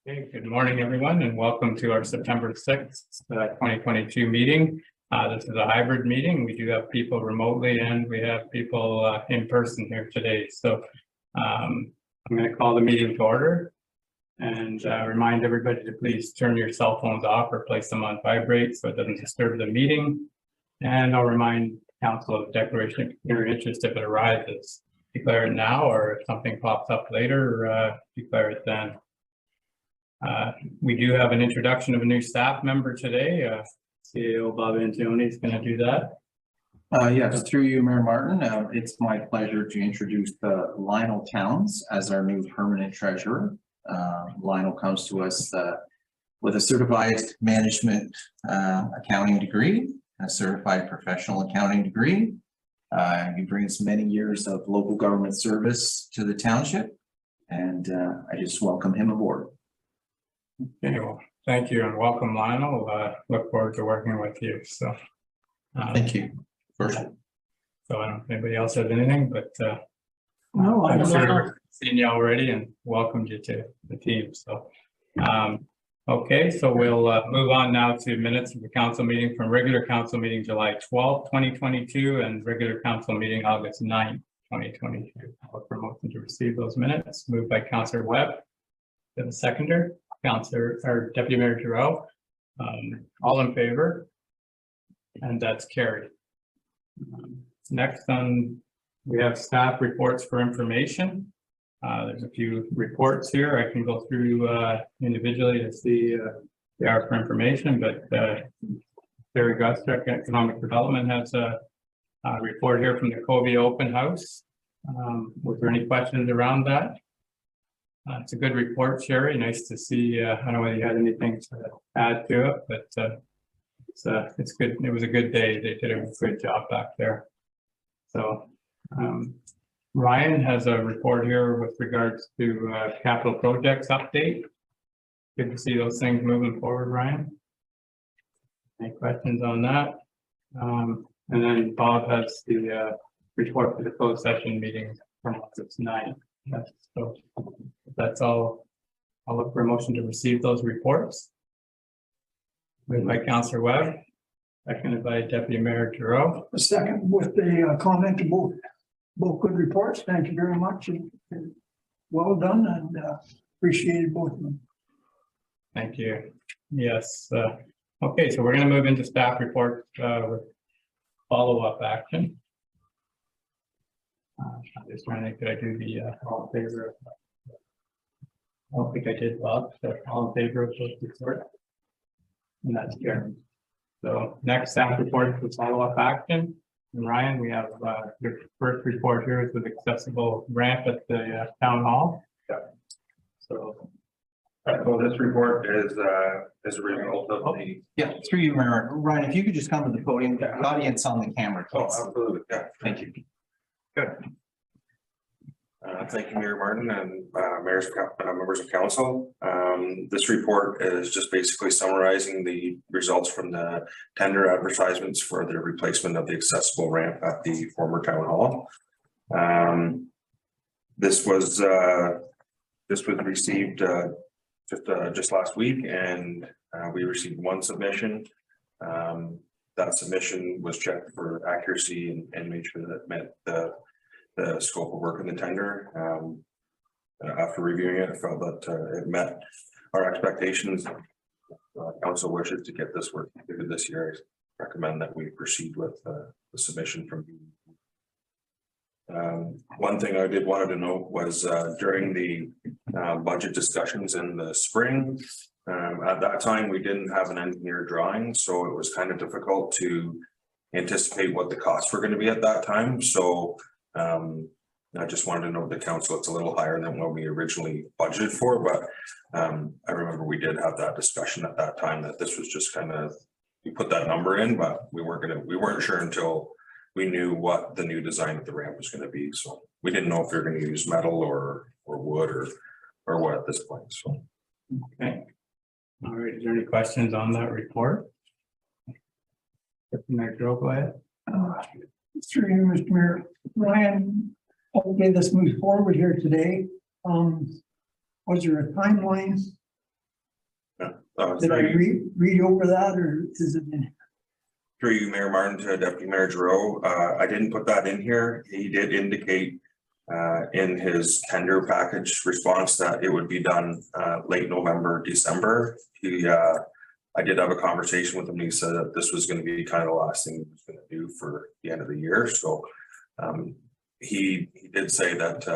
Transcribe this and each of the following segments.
Okay, good morning, everyone, and welcome to our September 6th, 2022 meeting. This is a hybrid meeting. We do have people remotely and we have people in person here today. So I'm going to call the meeting to order and remind everybody to please turn your cell phones off or place them on vibrate so it doesn't disturb the meeting. And I'll remind council of declaration of continuing interest if it arises. Declare it now, or if something pops up later, declare it then. We do have an introduction of a new staff member today. CEO Bob Antione is going to do that. Yes, through you, Mayor Martin. It's my pleasure to introduce Lionel Towns as our new permanent treasurer. Lionel comes to us with a certified management accounting degree, a certified professional accounting degree. He brings many years of local government service to the township, and I just welcome him aboard. Okay, well, thank you and welcome, Lionel. Look forward to working with you. So, thank you. First. So I don't know if anybody else has anything, but no, I'm sure we've seen you already and welcomed you to the team. So, okay, so we'll move on now to minutes of the council meeting from regular council meeting July 12th, 2022 and regular council meeting August 9th, 2022. I'll look for a motion to receive those minutes. Moved by Councillor Webb. The seconder, Councillor or Deputy Mayor Giroux. All in favor? And that's carried. Next on, we have staff reports for information. There's a few reports here. I can go through individually to see they are for information, but Barry Gustrick, Economic Development, has a report here from the Covey Open House. Was there any questions around that? It's a good report, Sherry. Nice to see. I don't know whether you had anything to add to it, but it's good. It was a good day. They did a good job back there. So Ryan has a report here with regards to capital projects update. Good to see those things moving forward, Ryan. Any questions on that? And then Bob has the report for the closed session meeting from August 9th. So that's all. I'll look for a motion to receive those reports. Moved by Councillor Webb, seconded by Deputy Mayor Giroux. A second with the comment to both good reports. Thank you very much. And well done, and appreciated both of them. Thank you. Yes. Okay, so we're going to move into staff reports with follow-up action. I'm just trying to think, did I do the all in favor of? I don't think I did, Bob. So all in favor of those reports? And that's carried. So next staff report with follow-up action. And Ryan, we have your first report here is with accessible ramp at the town hall. Yeah. So this report is a result of the. Yeah, through you, Mayor. Ryan, if you could just come to the podium, the audience on the camera, Oh, please. absolutely. Yeah. Thank you. Good. Thank you, Mayor Martin and members of council. This report is just basically summarizing the results from the tender advertisements for the replacement of the accessible ramp at the former town hall. This was received just last week, and we received one submission. That submission was checked for accuracy and made sure that it met the scope of work in the tender. After reviewing it, I felt that it met our expectations. Council wishes to get this work completed this year. I recommend that we proceed with the submission from you. One thing I did wanted to note was during the budget discussions in the spring, at that time we didn't have an engineer drawing, so it was kind of difficult to anticipate what the costs were going to be at that time. So I just wanted to note the council, it's a little higher than what we originally budgeted for, but I remember we did have that discussion at that time that this was just kind of, we put that number in, but we weren't sure until we knew what the new design of the ramp was going to be. So we didn't know if we were going to use metal or wood or what at this point. So okay. All right. Is there any questions on that report? Mayor Giroux, go ahead. Through you, Mr. Mayor. Ryan, hopefully this moves forward here today. Was there a timeline Did I read over that or is it in? Through you, Mayor Martin, to Deputy Mayor Giroux, I didn't put that in here. He did indicate in his tender package response that it would be done late November, December. I did have a conversation with him. He said that this was going to be kind of the last thing he was going to do for the end of the year. So he did say that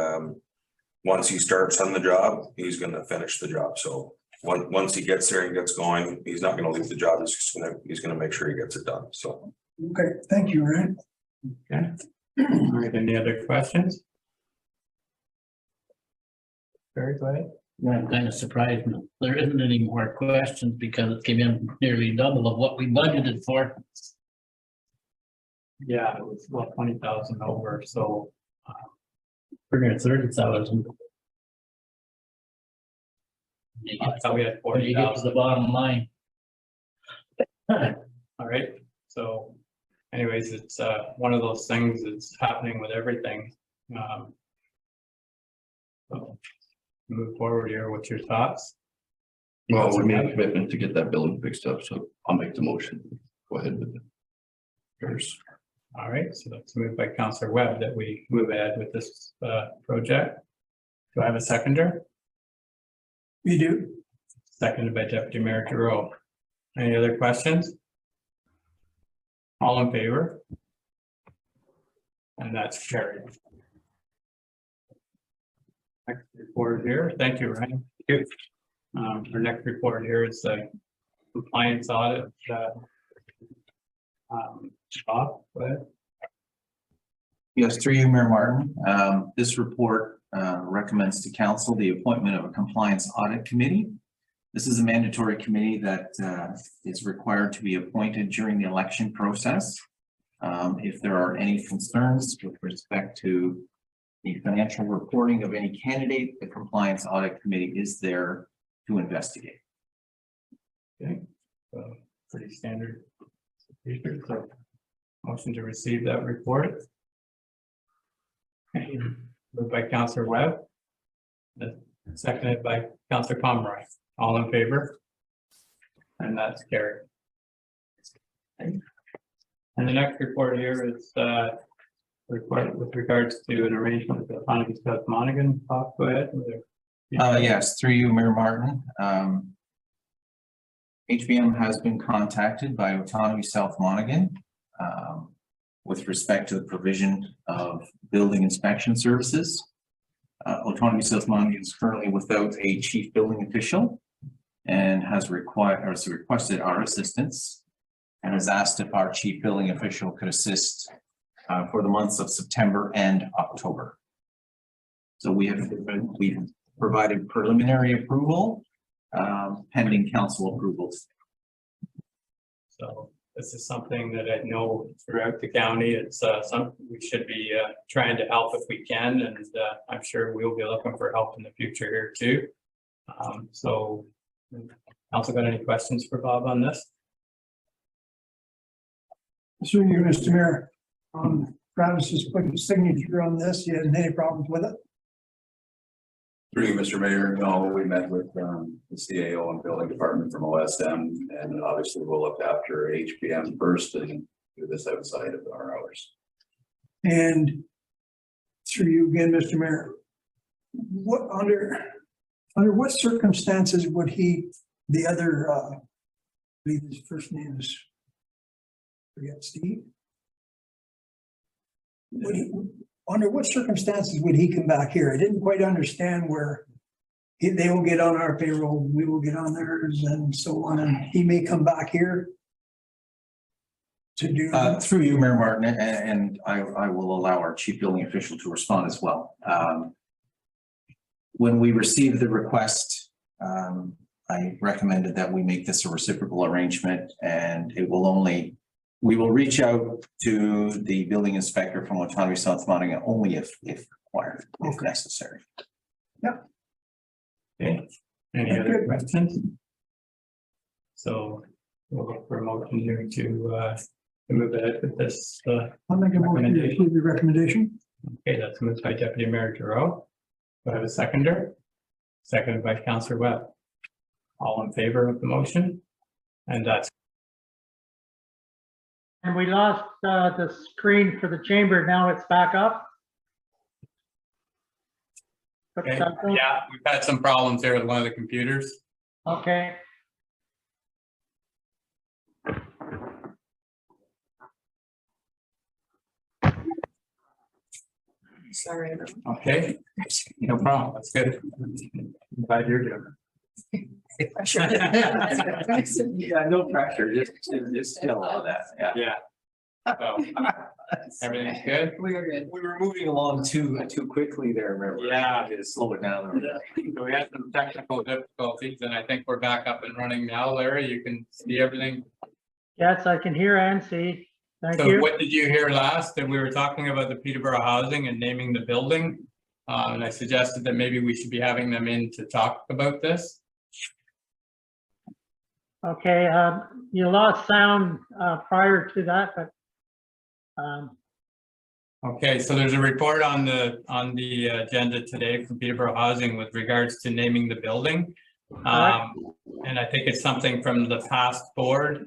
once he starts on the job, he's going to finish the job. So once he gets there and gets going, he's not going to leave the job. He's going to make sure he gets it done. So. Okay, thank you, Ryan. Okay. All right, any other questions? Very good. Yeah, I'm kind of surprised there isn't any more questions because it came in nearly double of what we budgeted for. Yeah, it was about 20,000 over, so. We're near 30,000. I thought we had When you get to 40,000. the bottom line. All right, so anyways, it's one of those things that's happening with everything. So move forward here. What's your thoughts? Well, we made a commitment to get that building fixed up, so I'll make the motion. Go ahead with it. There's, All right, so let's move by Councillor Webb that we move ahead with this project. Do I have a seconder? You do? Seconded by Deputy Mayor Giroux. Any other questions? All in favor? And that's carried. Next report here. Thank you, Ryan. Thank you. Our next report here is the compliance audit. Bob, go ahead. Yes, through you, Mayor Martin. This report recommends to council the appointment of a compliance audit committee. This is a mandatory committee that is required to be appointed during the election process. If there are any concerns with respect to the financial reporting of any candidate, the compliance audit committee is there to investigate. Okay, so pretty standard procedure. So motion to receive that report. Okay, moved by Councillor Webb. Seconded by Councillor Pomeroy. All in favor? And that's carried. Okay. And the next report here is report with regards to an arrangement with the Autonomy South Monaghan. Bob, go ahead. Yes, through you, Mayor Martin. HBM has been contacted by Autonomy South Monaghan with respect to the provision of building inspection services. Autonomy South Monaghan is currently without a chief building official and has requested our assistance and has asked if our chief building official could assist for the months of September and October. So we've provided preliminary approval pending council approvals. So this is something that I know throughout the county, it's something we should be trying to help if we can, and I'm sure we'll be looking for help in the future here too. So also got any questions for Bob on this? Through you, Mr. Mayor. Travis has put his signature on this. You had any problems with it? Through you, Mr. Mayor, no, we met with the CAO and building department from OSM, and obviously we'll look after HPM first and do this outside of our hours. And through you again, Mr. Mayor, what under what circumstances would he, the other, I believe his first name is, forget, Steve? Under what circumstances would he come back here? I didn't quite understand where they will get on our payroll, we will get on theirs and so on, and he may come back here to do. Through you, Mayor Martin, and I will allow our chief building official to respond as well. When we received the request, I recommended that we make this a reciprocal arrangement, and we will reach out to the building inspector from Autonomy South Monaghan only if required, if necessary. Okay, any other questions? So we'll look for a motion here to move ahead with this. I'll make a motion to approve the recommendation. Okay, that's moved by Deputy Mayor Giroux. Do I have a seconder? Seconded by Councillor Webb. All in favor of the motion? And that's, And we lost the screen for the chamber. Now it's back up. okay, yeah, we've had some problems there with one of the computers. Okay. Sorry. Okay, no problem, that's good. I'm glad you're doing it. Yeah, no pressure, just chill all that, yeah. Yeah. So, everything's good? We are good. We were moving along too quickly there, remember? Yeah. Just slow it down. a little bit. So we had some technical difficulties and I think we're back up and running now. Larry, you can see everything. Yes, I can hear and see. Thank So you. what did you hear last? That we were talking about the Peterborough housing and naming the building. And I suggested that maybe we should be having them in to talk about this. Okay, you lost sound prior to that, but Okay, so there's a report on the agenda today from Peterborough Housing with regards to naming the building. And I think it's something from the past board.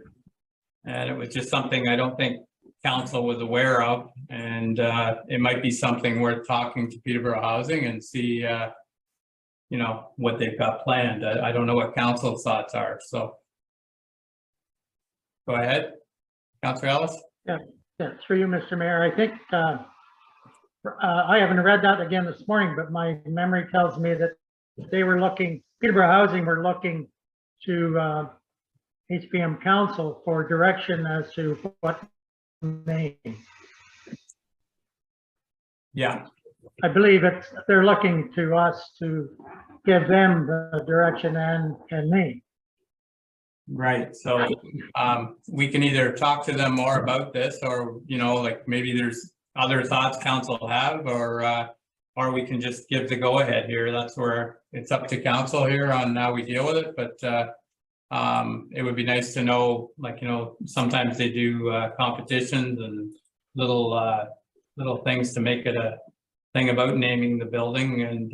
And it was just something I don't think council was aware of. And it might be something worth talking to Peterborough Housing and see, you know, what they've got planned. I don't know what council's thoughts are, so. Go ahead, Councillor Ellis. yeah, through you, Mr. Mayor. I think I haven't read that again this morning, but my memory tells me that they were looking, Peterborough Housing were looking to HPM Council for direction as to what name. Yeah, I believe they're looking to us to give them the direction and name. right. So we can either talk to them more about this or, you know, like maybe there's other thoughts council have or we can just give the go ahead here. That's where it's up to council here on how we deal with it. But it would be nice to know, like, you know, sometimes they do competitions and little things to make it a thing about naming the building. And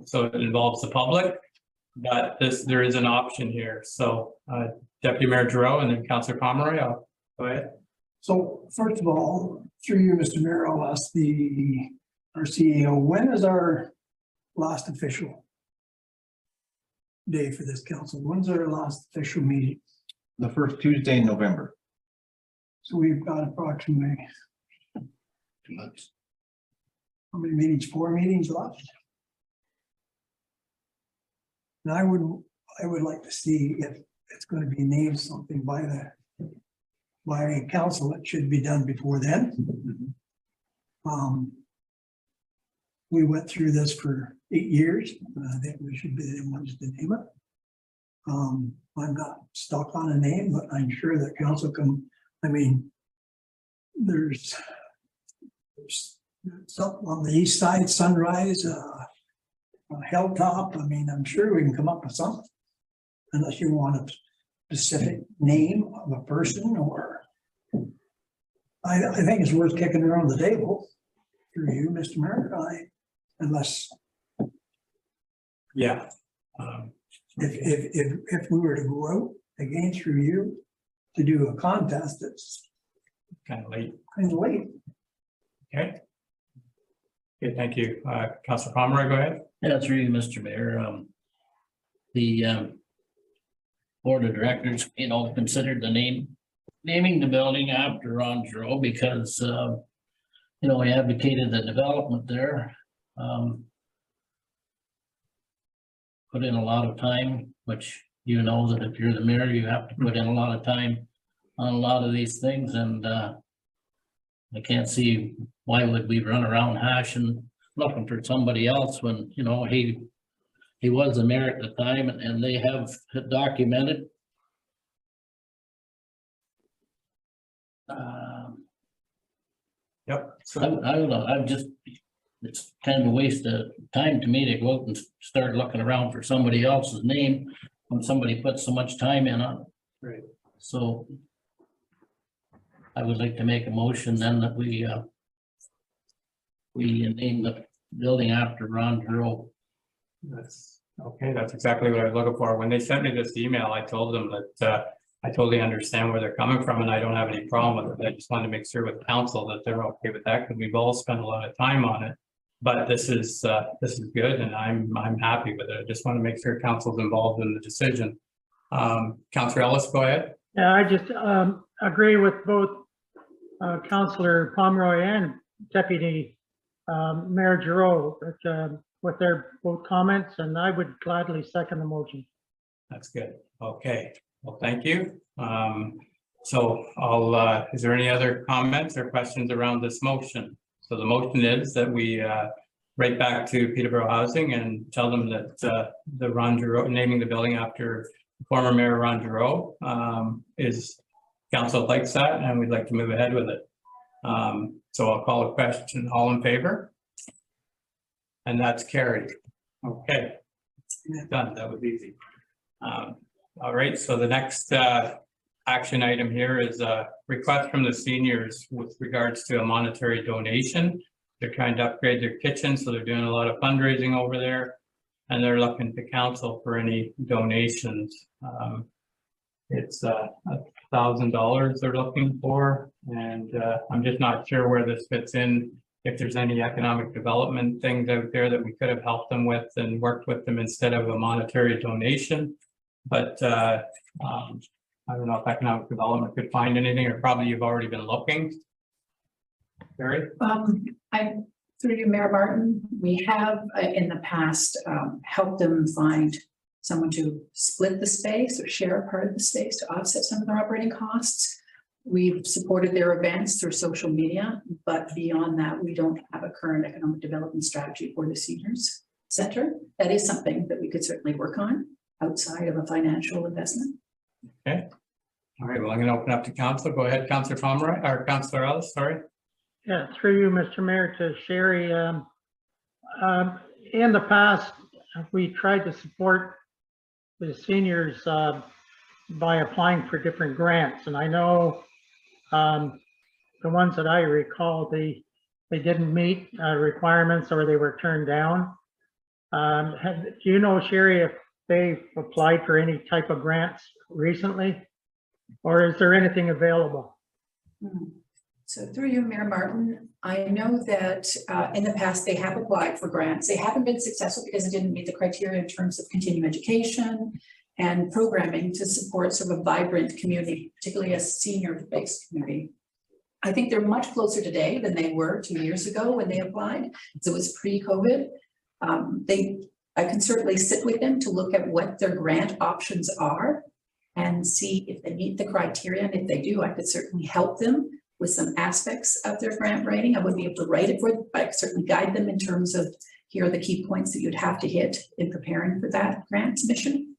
so it involves the public. But there is an option here. So Deputy Mayor Giroux and then Councillor Pomeroy, I'll go ahead. So first of all, through you, Mr. Mayor, I'll ask our CEO, when is our last official day for this council? When's our last official meeting? The first Tuesday in November. So we've got approximately, 2 months. how many meetings? 4 meetings left. And I would like to see if it's going to be named something by council. It should be done before then. We went through this for 8 years, and I think we should be the ones to name it. I'm not stuck on a name, but I'm sure that council can, I mean, there's something on the east side, Sunrise, Hilltop. I mean, I'm sure we can come up with something. Unless you want a specific name of a person or. I think it's worth kicking around the table through you, Mr. Mayor, unless Yeah. if we were to go out again through you to do a contest, it's Kind of late. kind of late. Okay. Okay, thank you. Councillor Pomeroy, go ahead. Yeah, through you, Mr. Mayor. The board of directors, you know, considered naming the building after Ron Giroux because, you know, he advocated the development there. Put in a lot of time, which you know that if you're the mayor, you have to put in a lot of time on a lot of these things. And I can't see why would we run around hashing, looking for somebody else when, you know, he was the mayor at the time and they have documented. Yep. I don't know, it's kind of a waste of time to me to go out and start looking around for somebody else's name when somebody puts so much time in on it. Right. So I would like to make a motion then that we name the building after Ron Giroux. That's Okay, that's exactly what I was looking for. When they sent me this email, I told them that I totally understand where they're coming from and I don't have any problem with it. I just wanted to make sure with council that they're okay with that because we've all spent a lot of time on it. But this is good and I'm happy with it. I just want to make sure council's involved in the decision. Councillor Ellis, go ahead. Yeah, I just agree with both Councillor Pomeroy and Deputy Mayor Giroux with their both comments, and I would gladly second the motion. That's good. Okay, well, thank you. So I'll, is there any other comments or questions around this motion? So the motion is that we write back to Peterborough Housing and tell them that the Ron Giroux, naming the building after former Mayor Ron Giroux is, council likes that and we'd like to move ahead with it. So I'll call a question. All in favor? And that's carried. Okay. Done. That was easy. All right. So the next action item here is a request from the seniors with regards to a monetary donation. They're trying to upgrade their kitchen, so they're doing a lot of fundraising over there. And they're looking to council for any donations. It's $1,000 they're looking for, and I'm just not sure where this fits in. If there's any economic development things out there that we could have helped them with and worked with them instead of a monetary donation. But I don't know if economic development could find anything, or probably you've already been looking. Barry? Through you, Mayor Martin, we have in the past helped them find someone to split the space or share a part of the space to offset some of their operating costs. We've supported their events through social media, but beyond that, we don't have a current economic development strategy for the seniors center. That is something that we could certainly work on outside of a financial investment. Okay. All right, well, I'm going to open up to council. Go ahead, Councillor Pomeroy, or Councillor Ellis, sorry. Yeah, through you, Mr. Mayor, to Sherry. In the past, we tried to support the seniors by applying for different grants. And I know the ones that I recall, they didn't meet requirements or they were turned down. Do you know, Sherry, if they've applied for any type of grants recently? Or is there anything available? So through you, Mayor Martin, I know that in the past they have applied for grants. They haven't been successful because it didn't meet the criteria in terms of continuing education and programming to support sort of a vibrant community, particularly a senior-based community. I think they're much closer today than they were 2 years ago when they applied. So it was pre-COVID. I can certainly sit with them to look at what their grant options are and see if they meet the criteria. And if they do, I could certainly help them with some aspects of their grant writing. I wouldn't be able to write it for them, but I could certainly guide them in terms of here are the key points that you'd have to hit in preparing for that grant submission.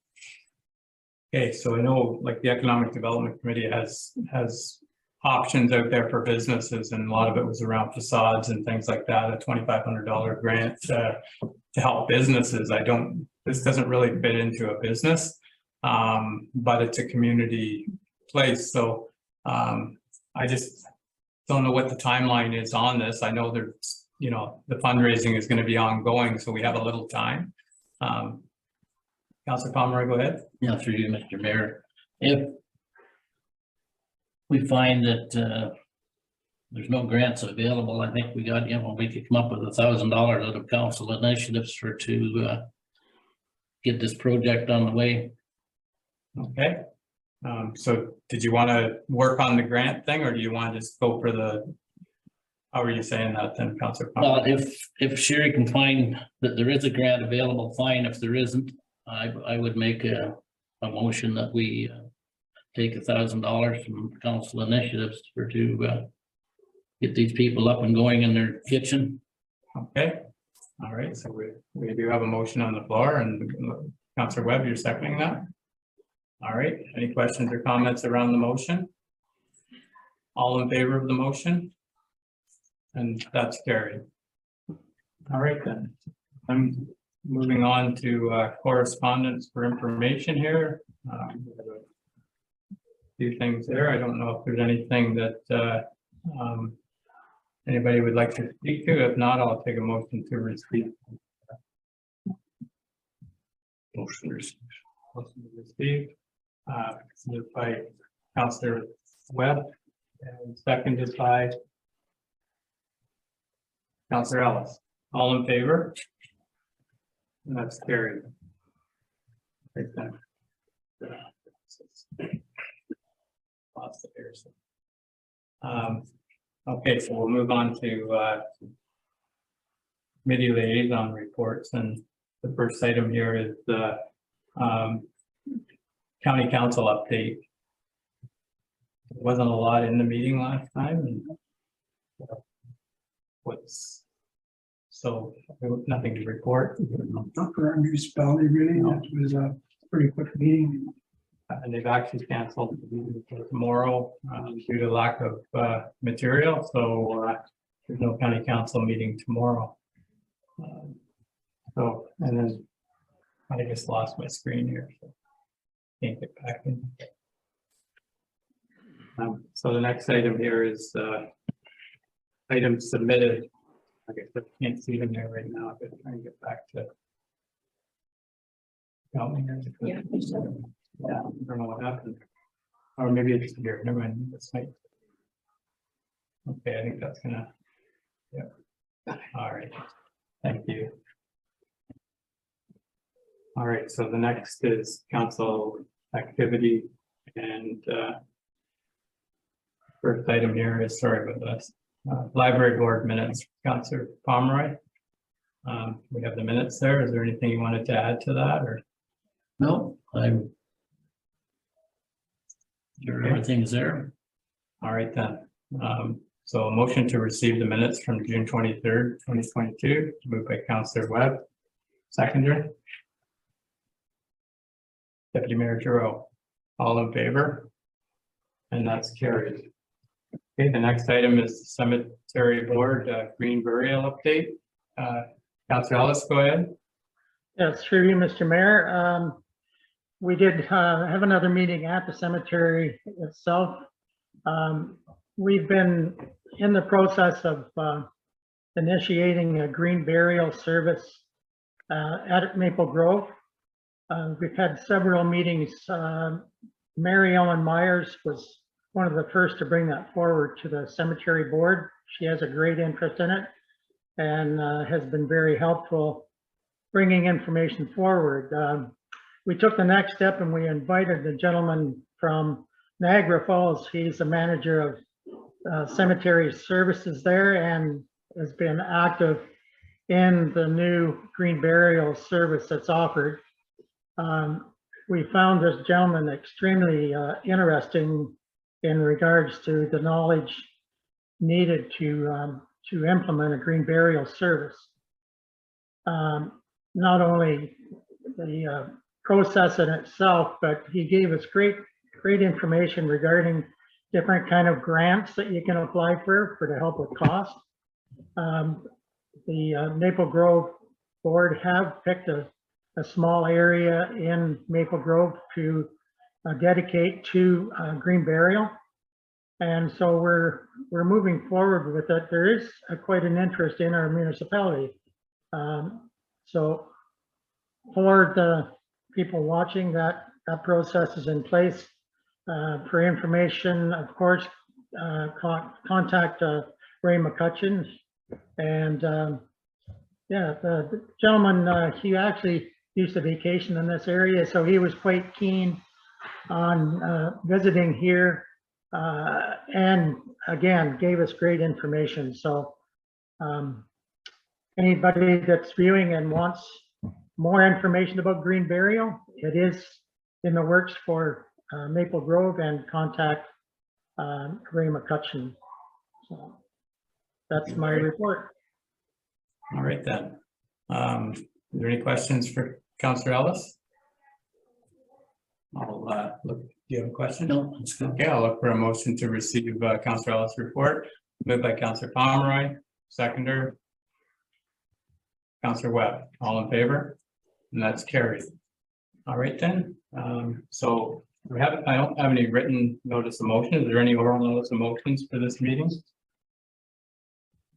Okay, so I know like the Economic Development Committee has options out there for businesses, and a lot of it was around facades and things like that, a $2,500 grant to help businesses. This doesn't really fit into a business, but it's a community place. So I just don't know what the timeline is on this. I know there's, the fundraising is going to be ongoing, so we have a little time. Councillor Pomeroy, go ahead. Yeah, through you, Mr. Mayor. If we find that there's no grants available, I think we got, we could come up with $1,000 out of council initiatives to get this project on the way. Okay. So did you want to work on the grant thing, or do you want to just go for how are you saying that then, Councillor? Well, if Sherry can find that there is a grant available, fine. If there isn't, I would make a motion that we take $1,000 from council initiatives to get these people up and going in their kitchen. Okay. All right. So we do have a motion on the floor, and Councillor Webb, you're seconding that. All right. Any questions or comments around the motion? All in favor of the motion? And that's carried. All right, then. I'm moving on to correspondence for information here. We have a few things there. I don't know if there's anything that anybody would like to speak to. If not, I'll take a motion to receive. Motion received. Motion received. Moved by Councillor Webb and seconded by Councillor Ellis. All in favor? And that's carried. Right then. Lots of years. Okay, so we'll move on to committee liaison reports, and the first item here is the county council update. There wasn't a lot in the meeting last time, and nothing to report. Not for our municipality, really. It was a pretty quick meeting. And they've actually canceled the meeting for tomorrow due to lack of material. So there's no county council meeting tomorrow. And then I just lost my screen here. So can't get back in. So the next item here is items submitted. I guess I can't see them there right now. I'm just trying to get back to. Help me here. Yeah. Yeah, I don't know what happened. Or maybe it's here. Never mind. That's right. Okay, I think that's gonna. Yeah. All right. Thank you. All right, so the next is council activity, and first item here is, sorry about this, library board minutes. Councillor Pomeroy. We have the minutes there. Is there anything you wanted to add to that, or? No, I'm sure everything's there. All right then. So a motion to receive the minutes from June 23rd, 2022, moved by Councillor Webb, seconder. Deputy Mayor Giroux, all in favor? And that's carried. Okay, the next item is cemetery board green burial update. Councillor Ellis, go ahead. Yes, through you, Mr. Mayor. We did have another meeting at the cemetery itself. We've been in the process of initiating a green burial service at Maple Grove. We've had several meetings. Mary Ellen Myers was one of the first to bring that forward to the cemetery board. She has a great interest in it and has been very helpful bringing information forward. We took the next step and we invited the gentleman from Niagara Falls. He's the manager of cemetery services there and has been active in the new green burial service that's offered. We found this gentleman extremely interesting in regards to the knowledge needed to implement a green burial service. Not only the process in itself, but he gave us great information regarding different kind of grants that you can apply for to help with cost. The Maple Grove board have picked a small area in Maple Grove to dedicate to green burial. And so we're moving forward with it. There is quite an interest in our municipality. So for the people watching, that process is in place. For information, of course, contact Ray McCutcheon. And yeah, the gentleman, he actually used to vacation in this area, so he was quite keen on visiting here, and again, gave us great information. So anybody that's viewing and wants more information about green burial, it is in the works for Maple Grove, and contact Ray McCutcheon. So that's my report. All right then. Are there any questions for Councillor Ellis? I'll look. Do you have a question? No, it's good. Okay, I'll look for a motion to receive Councillor Ellis' report. Moved by Councillor Pomeroy, seconder. Councillor Webb, all in favor? And that's carried. All right then. So I don't have any written notice of motion. Is there any oral notice of motions for this meeting?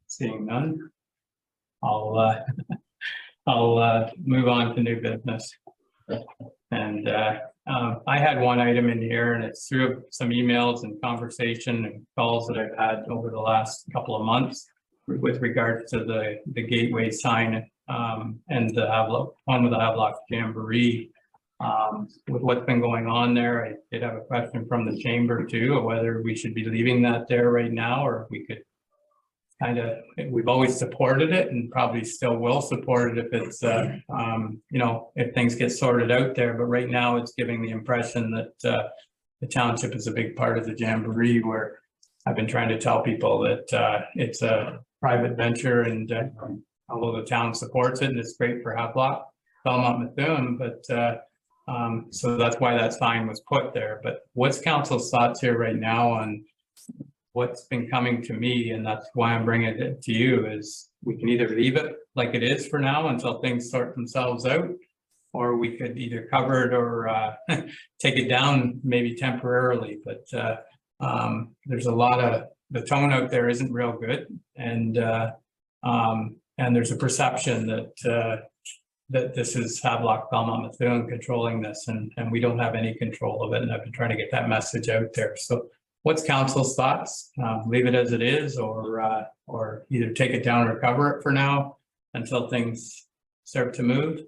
Seeing none, I'll move on to new business. And I had one item in here, and it's through some emails and conversation and calls that I've had over the last couple of months with regards to the gateway sign and the Havelock, one with the Havelock Jamboree. With what's been going on there, I did have a question from the chamber too, of whether we should be leaving that there right now, or if we could kind of, we've always supported it and probably still will support it if it's, you know, if things get sorted out there. But right now it's giving the impression that the township is a big part of the Jamboree, where I've been trying to tell people that it's a private venture, and although the town supports it and it's great for Havelock-Belmont-Methuen, but so that's why that sign was put there. But what's council's thoughts here right now on what's been coming to me, and that's why I'm bringing it to you, is we can either leave it like it is for now until things sort themselves out, or we could either cover it or take it down maybe temporarily. But there's a lot of, the tone out there isn't real good, and there's a perception that that this is Havelock-Belmont-Methuen controlling this, and we don't have any control of it. And I've been trying to get that message out there. So what's council's thoughts? Leave it as it is, or either take it down or cover it for now until things start to move.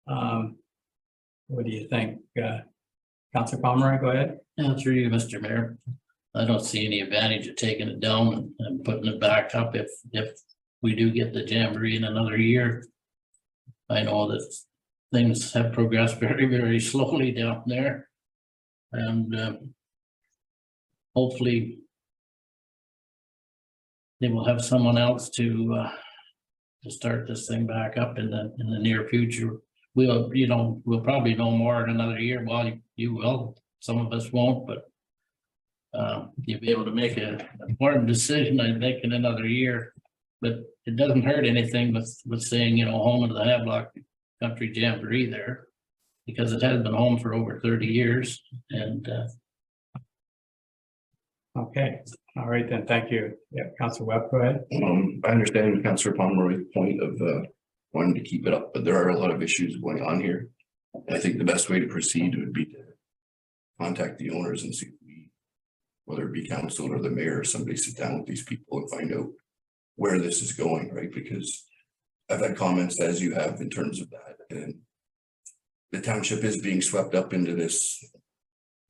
What do you think? Councilor Pomeroy, go ahead. Yeah, through you, Mr. Mayor. I don't see any advantage of taking it down and putting it back up if we do get the Jamboree in another year. I know that things have progressed very, very slowly down there. And hopefully they will have someone else to start this thing back up in the near future. We'll probably know more in another year. Well, you will, some of us won't, but you'll be able to make an important decision, I think, in another year. But it doesn't hurt anything with saying, you know, home of the Havelock Country Jamboree there, because it has been home for over 30 years. And okay, all right then, thank you. Yeah, Councilor Webb, go ahead. I understand Councilor Pomeroy's point of wanting to keep it up, but there are a lot of issues going on here. And I think the best way to proceed would be to contact the owners and see if we, whether it be council or the mayor or somebody, sit down with these people and find out where this is going, right? Because I've had comments as you have in terms of that, and the township is being swept up into this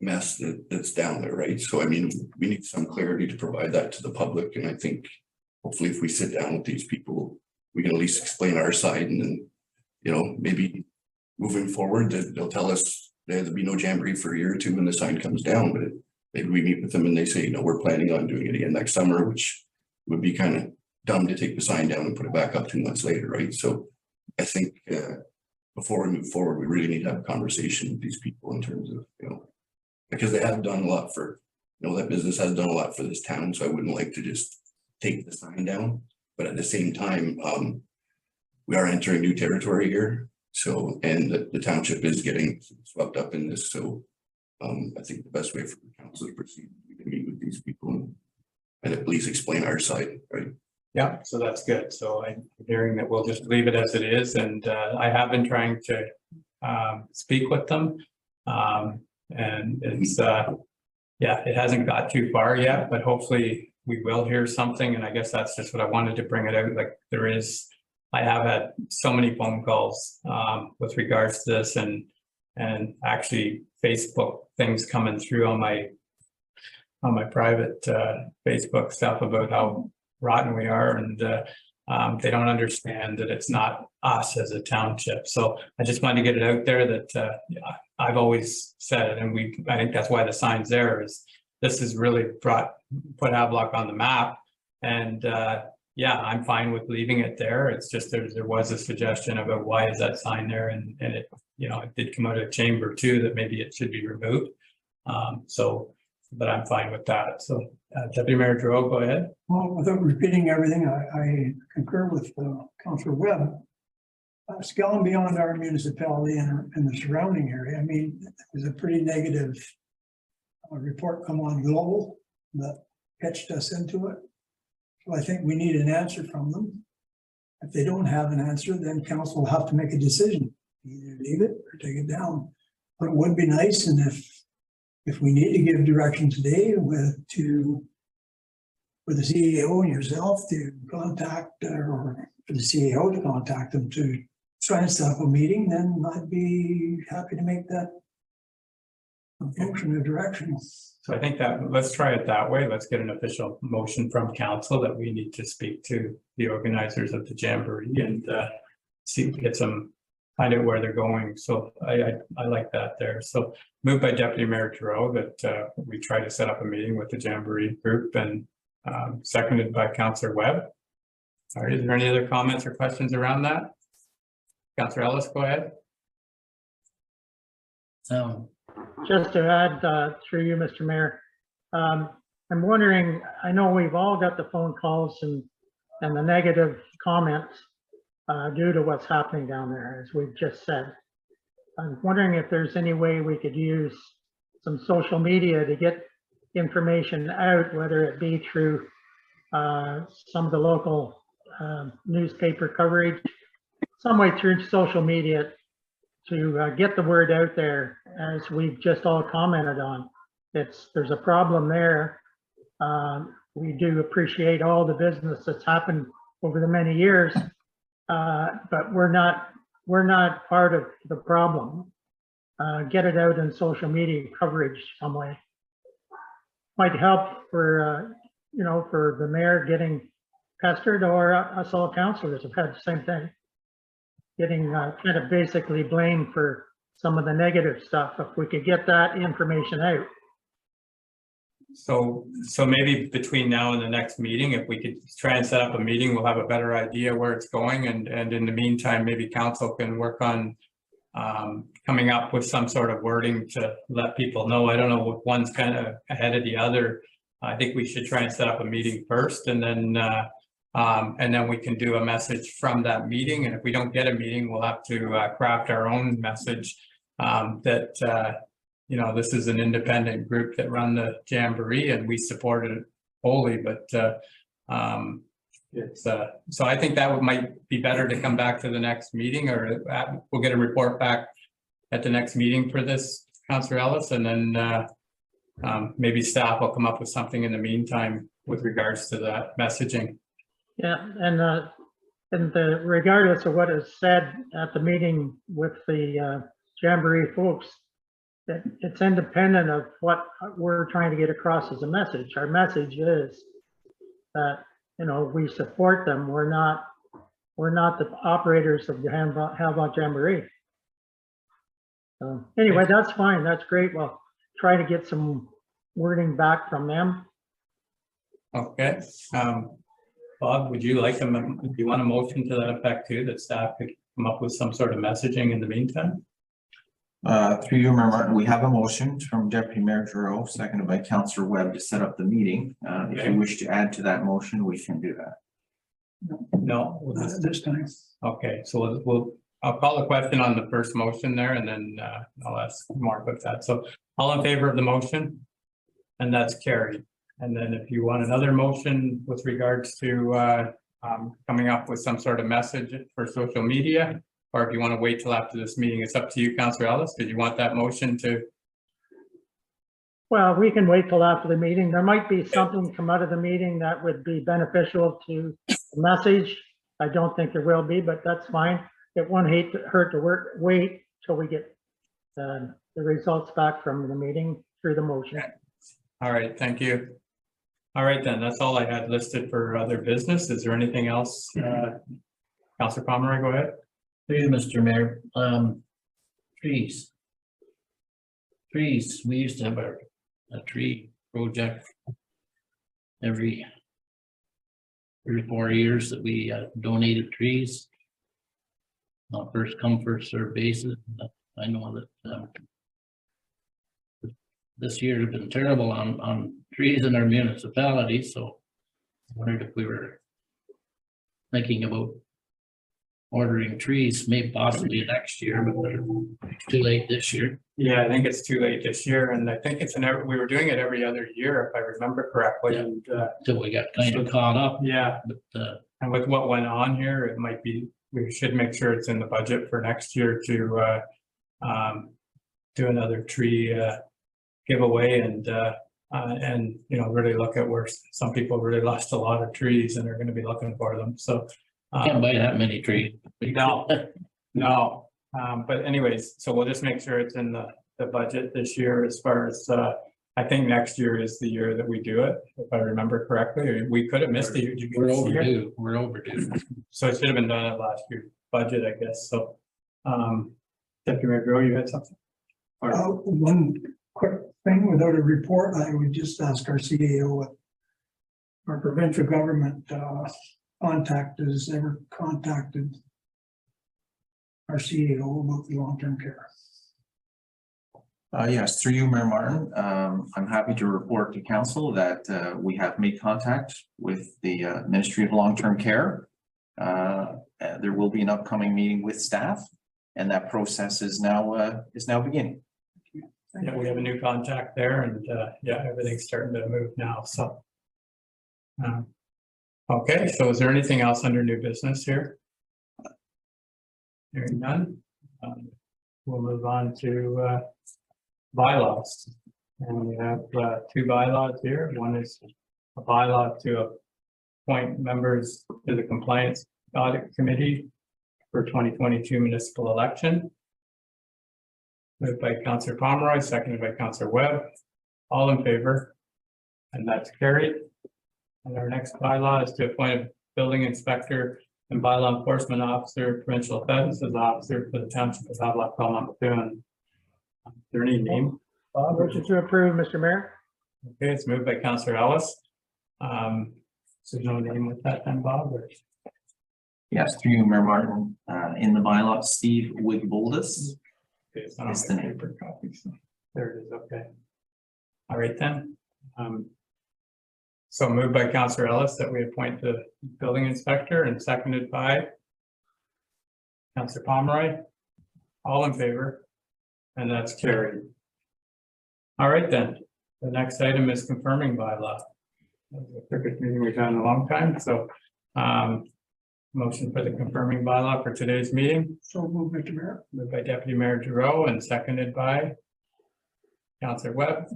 mess that's down there, right? So I mean, we need some clarity to provide that to the public, and I think hopefully if we sit down with these people, we can at least explain our side, and then, you know, maybe moving forward that they'll tell us there'll be no Jamboree for a year or two when the sign comes down. But maybe we meet with them and they say, you know, we're planning on doing it again next summer, which would be kind of dumb to take the sign down and put it back up 2 months later, right? So I think before we move forward, we really need to have a conversation with these people in terms of, you know, because they have done a lot for, you know, that business has done a lot for this town. So I wouldn't like to just take the sign down, but at the same time, we are entering new territory here. So, and the township is getting swept up in this. So I think the best way for the council to proceed, we can meet with these people and at least explain our side, right? Yeah, so that's good. So I'm hearing that we'll just leave it as it is, and I have been trying to speak with them, and it's yeah, it hasn't got too far yet, but hopefully we will hear something. And I guess that's just what I wanted to bring it out. Like there is, I have had so many phone calls with regards to this, and actually Facebook things coming through on my private Facebook stuff about how rotten we are, and they don't understand that it's not us as a township. So I just wanted to get it out there that I've always said, and I think that's why the sign's there, is this has really put Havelock on the map. And yeah, I'm fine with leaving it there. It's just there was a suggestion about why is that sign there, and it, you know, it did come out of chamber too that maybe it should be removed. But I'm fine with that. So Deputy Mayor Dro, go ahead. Well, without repeating everything, I concur with Councilor Webb. Scaling beyond our municipality and the surrounding area, I mean, there's a pretty negative report come on Global that pitched us into it. So I think we need an answer from them. If they don't have an answer, then council will have to make a decision. either leave it or take it down. But it would be nice, and if we need to give direction today for the CEO and yourself to contact, or for the CEO to contact them to try and set up a meeting, then I'd be happy to make that a function of direction. So I think that, let's try it that way. Let's get an official motion from council that we need to speak to the organizers of the Jamboree and see, get some, find out where they're going. So I like that there. So moved by Deputy Mayor Giroux that we try to set up a meeting with the Jamboree group, and seconded by Councillor Webb. All right, is there any other comments or questions around that? Councillor Ellis, go ahead. So, Just to add, through you, Mr. Mayor, I'm wondering, I know we've all got the phone calls and the negative comments due to what's happening down there, as we've just said. I'm wondering if there's any way we could use some social media to get information out, whether it be through some of the local newspaper coverage, some way through social media to get the word out there, as we've just all commented on. There's a problem there. We do appreciate all the business that's happened over the many years, but we're not part of the problem. Get it out in social media coverage some way. Might help for, for the mayor getting pestered, or us all councillors have had the same thing. Getting kind of basically blamed for some of the negative stuff, if we could get that information out. So maybe between now and the next meeting, if we could try and set up a meeting, we'll have a better idea where it's going. And in the meantime, maybe council can work on coming up with some sort of wording to let people know. I don't know if one's kind of ahead of the other. I think we should try and set up a meeting first, and then we can do a message from that meeting. And if we don't get a meeting, we'll have to craft our own message that this is an independent group that run the Jamboree and we support it wholly. But so I think that might be better to come back to the next meeting, or we'll get a report back at the next meeting for this, Councillor Ellis, and then maybe staff will come up with something in the meantime with regards to that messaging. Yeah, and regardless of what is said at the meeting with the Jamboree folks, that it's independent of what we're trying to get across as a message. Our message is that, we support them. We're not the operators of the Havelock Jamboree. So anyway, that's fine. That's great. We'll try to get some wording back from them. Okay. Bob, would you like do you want a motion to that effect too, that staff could come up with some sort of messaging in the meantime? Through you, Mayor Martin, we have a motion from Deputy Mayor Giroux, seconded by Councillor Webb, to set up the meeting. If you wish to add to that motion, we can do that. No. This time. Okay, so I'll call the question on the first motion there, and then I'll ask Mark with that. So all in favor of the motion? And that's carried. And then if you want another motion with regards to coming up with some sort of message for social media, or if you want to wait till after this meeting, it's up to you, Councillor Ellis. Did you want that motion to? Well, we can wait till after the meeting. There might be something come out of the meeting that would be beneficial to the message. I don't think there will be, but that's fine. It won't hurt to wait till we get the results back from the meeting through the motion. All right, thank you. All right, then, that's all I had listed for other business. Is there anything else? Councillor Pomeroy, go ahead. please, Mr. Mayor, trees. Trees, we used to have a tree project every 3 or 4 years that we donated trees. First come, first served basis. I know that this year has been terrible on trees in our municipality, so I wondered if we were thinking about ordering trees, maybe possibly next year, but they're too late this year. Yeah, I think it's too late this year, and I think we were doing it every other year, if I remember correctly. Yeah. And Till we got kind of caught up. yeah, But and with what went on here, it might be we should make sure it's in the budget for next year to do another tree giveaway and you know, really look at where some people really lost a lot of trees and are going to be looking for them. So Can't buy that many trees. no, no. But anyways, so we'll just make sure it's in the budget this year as far as I think next year is the year that we do it, if I remember correctly, or we could have missed a year. Did you We're miss a year? overdue, we're overdue. So it should have been done at last year's budget, I guess. So Deputy Mayor Grow, you had something? One quick thing, without a report, I would just ask our CAO what our provincial government contact has ever contacted our CAO about the long-term care. Yes, through you, Mayor Martin, I'm happy to report to council that we have made contact with the Ministry of Long-Term Care. There will be an upcoming meeting with staff, and that process is now beginning. Yeah, we have a new contact there and yeah, everything's starting to move now, so. Okay, so is there anything else under new business here? Hearing none. We'll move on to bylaws. And we have two bylaws here. One is a bylaw to appoint members to the Compliance Audit Committee for 2022 municipal election. Moved by Councillor Pomeroy, seconded by Councillor Webb. All in favor? And that's carried. And our next bylaw is to appoint a building inspector and bylaw enforcement officer, provincial offenses officer for the Township of Havelock-Belmont-Methuen. Is there any name? Bob? Motion to approve, Mr. Mayor. Okay, it's moved by Councillor Ellis. So there's no name with that then, Bob? Or- Yes, through you, Mayor Martin, in the bylaw, Steve Wigboldus. Okay, it's not on It's my the name. paper copy, so there it is, okay. All right then. So moved by Councillor Ellis that we appoint the building inspector and seconded by Councillor Pomeroy. All in favor? And that's carried. All right then, the next item is confirming bylaw. That was the quickest meeting we've had in a long time, so motion for the confirming bylaw for today's meeting. So move, Mr. Mayor. Moved by Deputy Mayor Giroux and seconded by Councillor Webb.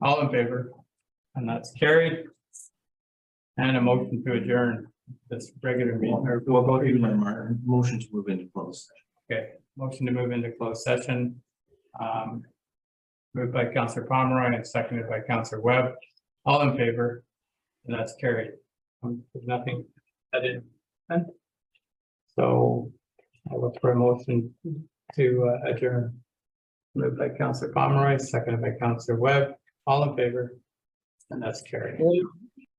All in favor? And that's carried. And a motion to adjourn this regular meeting, or we'll go Through you, Mayor to, Martin, motion to move into closed session. okay, motion to move into closed session. Moved by Councillor Pomeroy and seconded by Councillor Webb. All in favor? And that's carried. There's nothing added. So I look for a motion to adjourn. Moved by Councillor Pomeroy, seconded by Councillor Webb. All in favor? And that's carried.